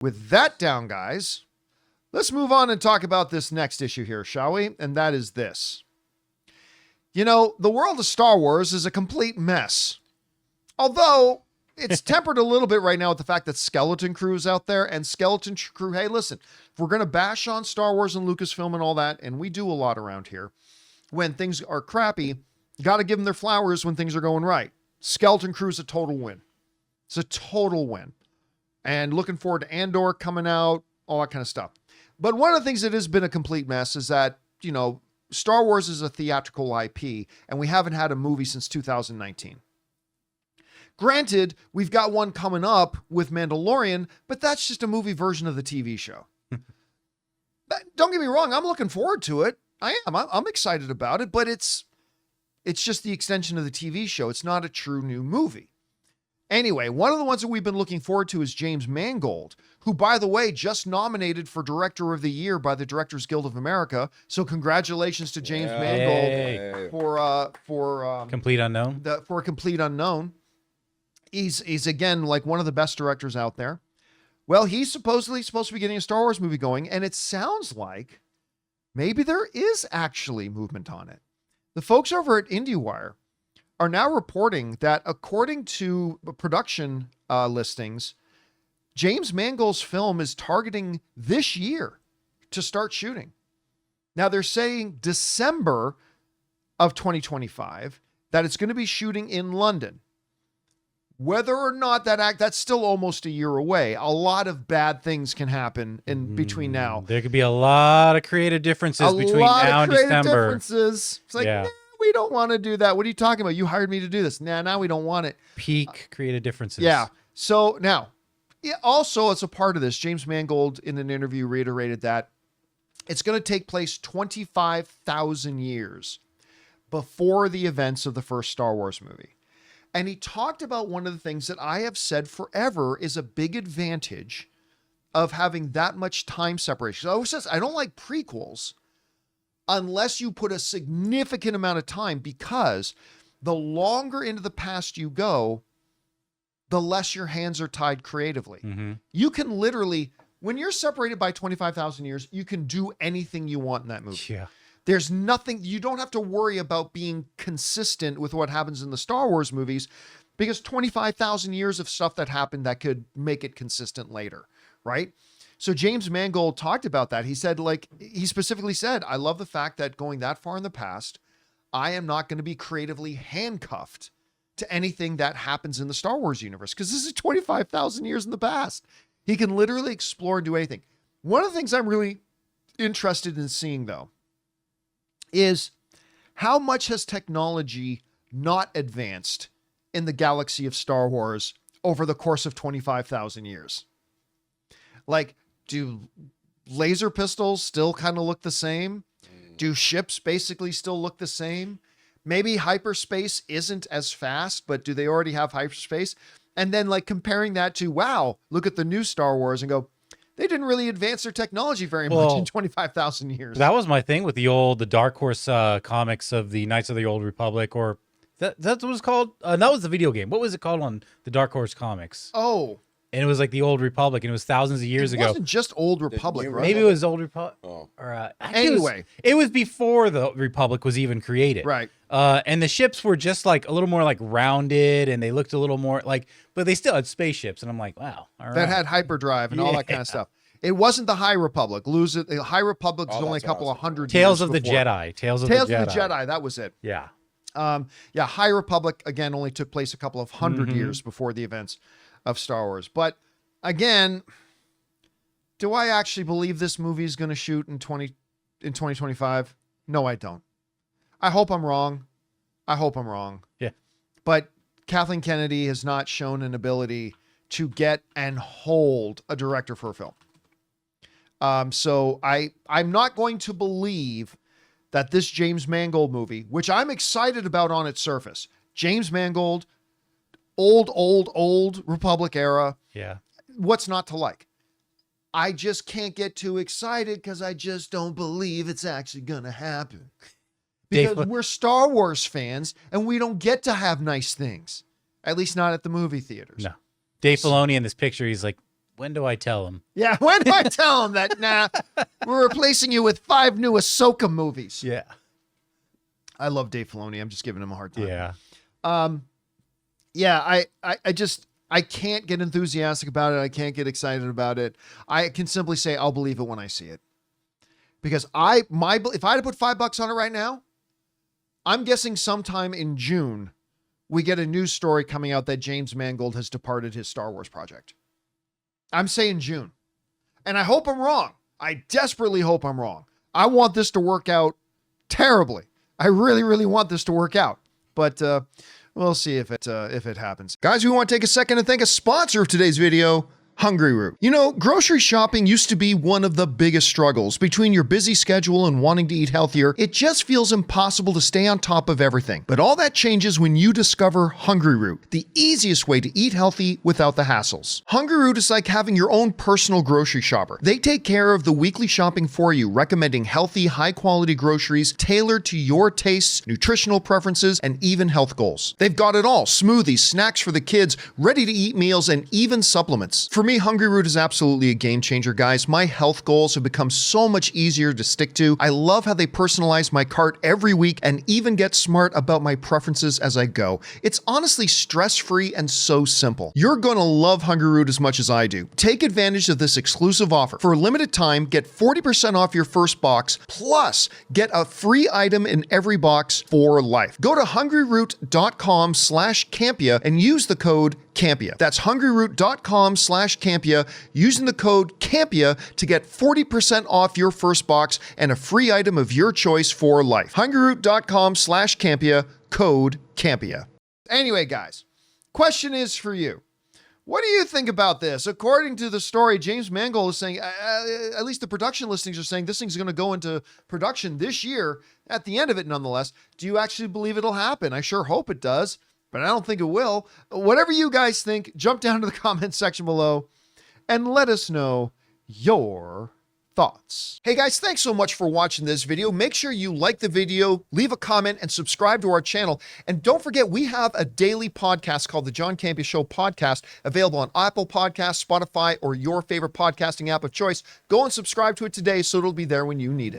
With that down, guys, let's move on and talk about this next issue here, shall we? And that is this. You know, the world of Star Wars is a complete mess. Although it's tempered a little bit right now with the fact that Skeleton Crew is out there, and Skeleton Crew, hey, listen, if we're going to bash on Star Wars and Lucasfilm and all that, and we do a lot around here, when things are crappy, you got to give them their flowers when things are going right. Skeleton Crew is a total win. It's a total win. And looking forward to Andor coming out, all that kind of stuff. But one of the things that has been a complete mess is that, you know, Star Wars is a theatrical IP, and we haven't had a movie since 2019. Granted, we've got one coming up with Mandalorian, but that's just a movie version of the TV show. Don't get me wrong, I'm looking forward to it. I am. I'm excited about it, but it's just the extension of the TV show. It's not a true new movie. Anyway, one of the ones that we've been looking forward to is James Mangold, who, by the way, just nominated for Director of the Year by the Directors Guild of America. So congratulations to James Mangold for Complete Unknown. For a Complete Unknown. He's again like one of the best directors out there. Well, he's supposedly supposed to be getting a Star Wars movie going, and it sounds like maybe there is actually movement on it. The folks over at IndieWire are now reporting that according to production listings, James Mangold's film is targeting this year to start shooting. Now they're saying December of 2025, that it's going to be shooting in London. Whether or not that's still almost a year away. A lot of bad things can happen in between now. There could be a lot of creative differences between now and December. Differences. It's like, nah, we don't want to do that. What are you talking about? You hired me to do this. Nah, now we don't want it. Peak creative differences. Yeah. So now, also as a part of this, James Mangold in an interview reiterated that it's going to take place 25,000 years before the events of the first Star Wars movie. And he talked about one of the things that I have said forever is a big advantage of having that much time separation. So I always says, I don't like prequels unless you put a significant amount of time, because the longer into the past you go, the less your hands are tied creatively. Mm-hmm. You can literally, when you're separated by 25,000 years, you can do anything you want in that movie. Yeah. There's nothing, you don't have to worry about being consistent with what happens in the Star Wars movies, because 25,000 years of stuff that happened that could make it consistent later, right? So James Mangold talked about that. He said, he specifically said, I love the fact that going that far in the past, I am not going to be creatively handcuffed to anything that happens in the Star Wars universe, because this is 25,000 years in the past. He can literally explore and do anything. One of the things I'm really interested in seeing, though, is how much has technology not advanced in the galaxy of Star Wars over the course of 25,000 years? Like, do laser pistols still kind of look the same? Do ships basically still look the same? Maybe hyperspace isn't as fast, but do they already have hyperspace? And then comparing that to, wow, look at the new Star Wars and go, they didn't really advance their technology very much in 25,000 years. That was my thing with the Dark Horse comics of the Knights of the Old Republic, or that's what it was called. That was the video game. What was it called on the Dark Horse comics? Oh, and it was like the Old Republic, and it was thousands of years ago. It wasn't just Old Republic, right? Maybe it was Old Republic. Oh. Or, anyway, it was before the Republic was even created, right? And the ships were just a little more rounded, and they looked a little more but they still had spaceships, and I'm like, wow, all right. That had hyperdrive and all that kind of stuff. It wasn't the High Republic. The High Republic is only a couple of hundred Tales years of the before. Jedi. Tales of the Jedi. That was it. Yeah. High Republic, again, only took place a couple of hundred years before the events of Star Wars. But again, do I actually believe this movie is going to shoot in 2025? No, I don't. I hope I'm wrong. Yeah. But Kathleen Kennedy has not shown an ability to get and hold a director for a film. So I'm not going to believe that this James Mangold movie, which I'm excited about on its surface, James Mangold, old Republic era. Yeah. What's not to like? I just can't get too excited because I just don't believe it's actually going to happen. Because we're Star Wars fans and we don't get to have nice things. At least not at the movie theaters. No. Dave Filoni in this picture, he's like, When do I tell him? Yeah, when do I tell him that, nah, we're replacing you with 5 new Ahsoka movies? Yeah. I love Dave Filoni. I'm just giving him a hard time. Yeah. Yeah, I can't get enthusiastic about it. I can't get excited about it. I can simply say I'll believe it when I see it. Because if I had to put $5 on it right now, I'm guessing sometime in June, we get a news story coming out that James Mangold has departed his Star Wars project. I'm saying June. And I hope I'm wrong. I desperately hope I'm wrong. I want this to work out terribly. I really, really want this to work out. But we'll see if it happens. Guys, we want to take a second to thank a sponsor of today's video, Hungryroot. You know, grocery shopping used to be one of the biggest struggles. Between your busy schedule and wanting to eat healthier, it just feels impossible to stay on top of everything. But all that changes when you discover Hungryroot, the easiest way to eat healthy without the hassles. Hungryroot is like having your own personal grocery shopper. They take care of the weekly shopping for you, recommending healthy, high-quality groceries tailored to your tastes, nutritional preferences, and even health goals. They've got it all: smoothies, snacks for the kids, ready-to-eat meals, and even supplements. For me, Hungryroot is absolutely a game changer, guys. My health goals have become so much easier to stick to. I love how they personalize my cart every week and even get smart about my preferences as I go. It's honestly stress-free and so simple. You're gonna love Hungryroot as much as I do. Take advantage of this exclusive offer. For a limited time, get 40% off your first box, plus get a free item in every box for life. Go to hungryroot.com/Campea and use the code Campea. That's hungryroot.com/Campea, using the code Campea to get 40% off your first box and a free item of your choice for life. hungryroot.com/Campea, code Campea. Anyway, guys, question is for you. What do you think about this? According to the story, James Mangold is saying, at least the production listings are saying this thing's going to go into production this year, at the end of it nonetheless. Do you actually believe it'll happen? I sure hope it does, but I don't think it will. Whatever you guys think, jump down to the comment section below and let us know your thoughts. Hey guys, thanks so much for watching this video. Make sure you like the video, leave a comment, and subscribe to our channel. And don't forget, we have a daily podcast called the John Campea Show podcast, available on Apple Podcasts, Spotify, or your favorite podcasting app of choice. Go and subscribe to it today so it'll be there when you need it.